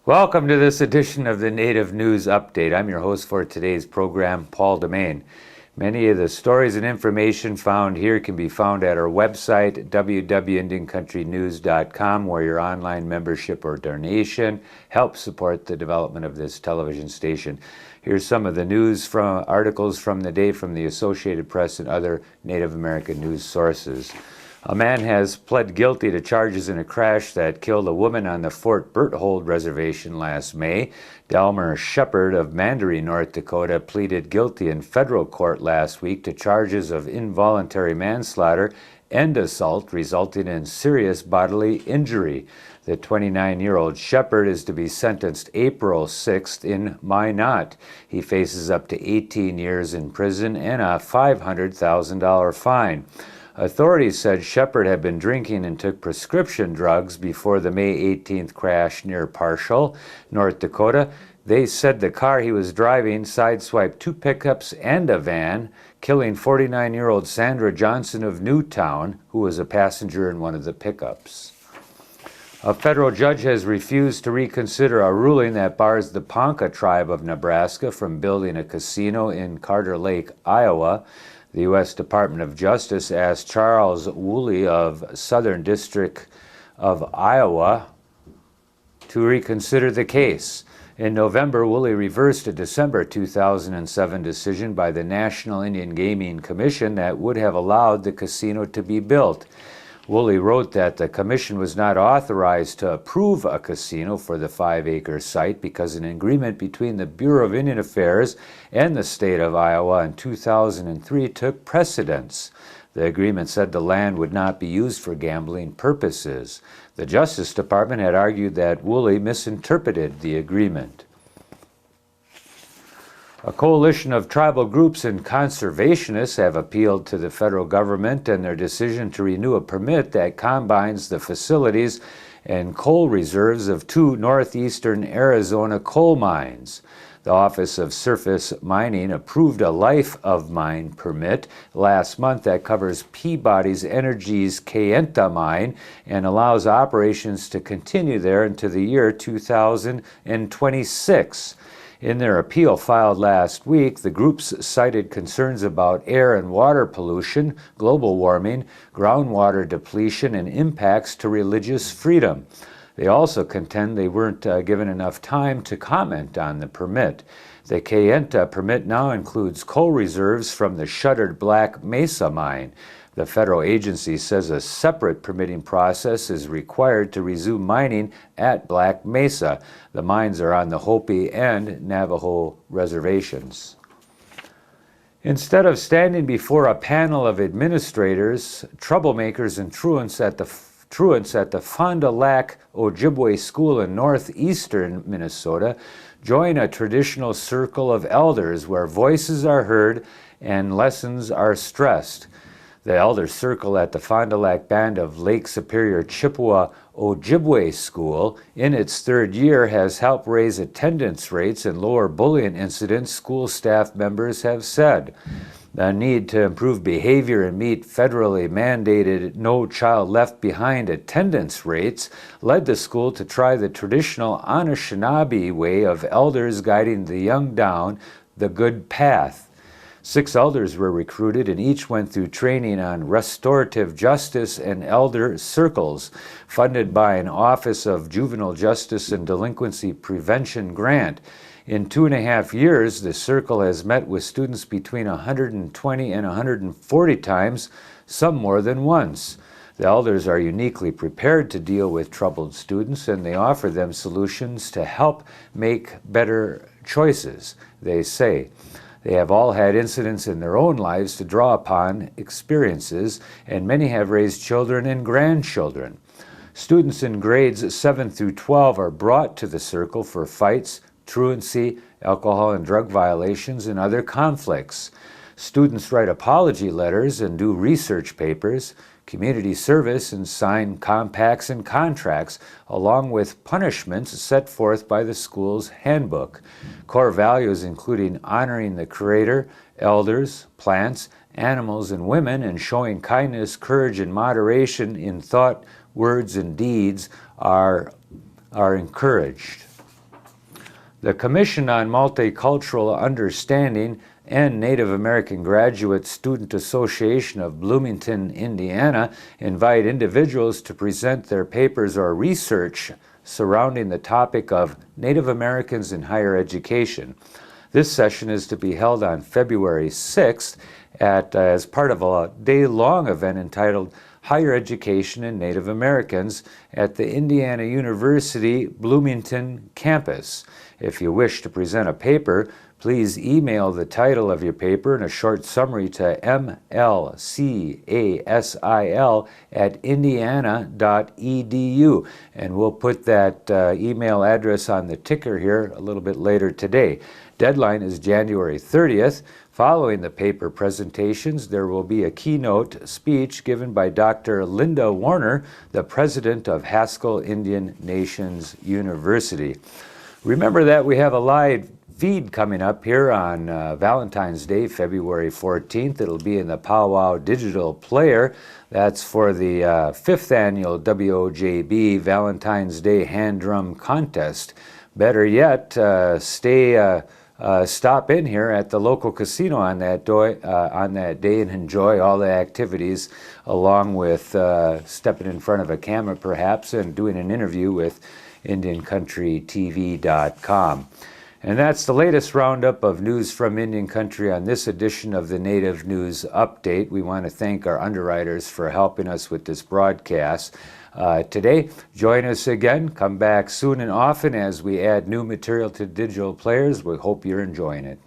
Welcome to this edition of the Native News Update. I'm your host for today's program, Paul Demain. Many of the stories and information found here can be found at our website, www.indiancountrynews.com, where your online membership or donation helps support the development of this television station. Here's some of the news from articles from the day from the Associated Press and other Native American news sources. A man has pled guilty to charges in a crash that killed a woman on the Fort Berthold Reservation last May. Delmer Shepard of Mandaree, North Dakota, pleaded guilty in federal court last week to charges of involuntary manslaughter and assault resulting in serious bodily injury. The 29-year-old Shepard is to be sentenced April 6th in Minot. He faces up to 18 years in prison and a $500,000 fine. Authorities said Shepard had been drinking and took prescription drugs before the May 18th crash near Parshall, North Dakota. They said the car he was driving sideswiped two pickups and a van, killing 49-year-old Sandra Johnson of Newtown, who was a passenger in one of the pickups. A federal judge has refused to reconsider a ruling that bars the Ponca tribe of Nebraska from building a casino in Carter Lake, Iowa. The U.S. Department of Justice asked Charles Woolley of Southern District of Iowa to reconsider the case. In November, Woolley reversed a December 2007 decision by the National Indian Gaming Commission that would have allowed the casino to be built. Woolley wrote that the commission was not authorized to approve a casino for the 5-acre site because an agreement between the Bureau of Indian Affairs and the state of Iowa in 2003 took precedence. The agreement said the land would not be used for gambling purposes. The Justice Department had argued that Woolley misinterpreted the agreement. A coalition of tribal groups and conservationists have appealed to the federal government and their decision to renew a permit that combines the facilities and coal reserves of two northeastern Arizona coal mines. The Office of Surface Mining approved a life of mine permit last month that covers Peabody Energy's Kayenta mine and allows operations to continue there into the year 2026. In their appeal filed last week, the groups cited concerns about air and water pollution, global warming, groundwater depletion, and impacts to religious freedom. They also contend they weren't given enough time to comment on the permit. The Kayenta permit now includes coal reserves from the shuttered Black Mesa mine. The federal agency says a separate permitting process is required to resume mining at Black Mesa. The mines are on the Hopi and Navajo reservations. Instead of standing before a panel of administrators, troublemakers, and truants at the Fond du Lac Ojibwe School in northeastern Minnesota join a traditional circle of elders where voices are heard and lessons are stressed. The Elder Circle at the Fond du Lac Band of Lake Superior Chippewa Ojibwe School, in its third year, has helped raise attendance rates and lower bullying incidents, school staff members have said. The need to improve behavior and meet federally mandated No Child Left Behind attendance rates led the school to try the traditional Anishinaabe way of elders guiding the young down the good path. 6 elders were recruited and each went through training on restorative justice and elder circles, funded by an Office of Juvenile Justice and Delinquency Prevention grant. In 2.5 years, the circle has met with students between 120 and 140 times, some more than once. The elders are uniquely prepared to deal with troubled students, and they offer them solutions to help make better choices, they say. They have all had incidents in their own lives to draw upon experiences, and many have raised children and grandchildren. Students in grades 7 through 12 are brought to the circle for fights, truancy, alcohol and drug violations, and other conflicts. Students write apology letters and do research papers, community service, and sign compacts and contracts, along with punishments set forth by the school's handbook. Core values including honoring the Creator, elders, plants, animals, and women, and showing kindness, courage, and moderation in thought, words, and deeds are encouraged. The Commission on Multicultural Understanding and Native American Graduate Student Association of Bloomington, Indiana, invite individuals to present their papers or research surrounding the topic of Native Americans in higher education. This session is to be held on February 6th as part of a day-long event entitled Higher Education in Native Americans at the Indiana University Bloomington campus. If you wish to present a paper, please email the title of your paper and a short summary to mlcasil@indiana.edu, and we'll put that email address on the ticker here a little bit later today. Deadline is January 30th. Following the paper presentations, there will be a keynote speech given by Dr. Linda Warner, the president of Haskell Indian Nations University. Remember that we have a live feed coming up here on Valentine's Day, February 14th. It'll be in the Powwow Digital Player. That's for the 5th annual WOJB Valentine's Day Hand Drum Contest. Better yet, stop in here at the local casino on that day and enjoy all the activities, along with stepping in front of a camera perhaps and doing an interview with IndianCountryTV.com. And that's the latest roundup of news from Indian Country on this edition of the Native News Update. We want to thank our underwriters for helping us with this broadcast. Today, join us again. Come back soon and often as we add new material to digital players. We hope you're enjoying it.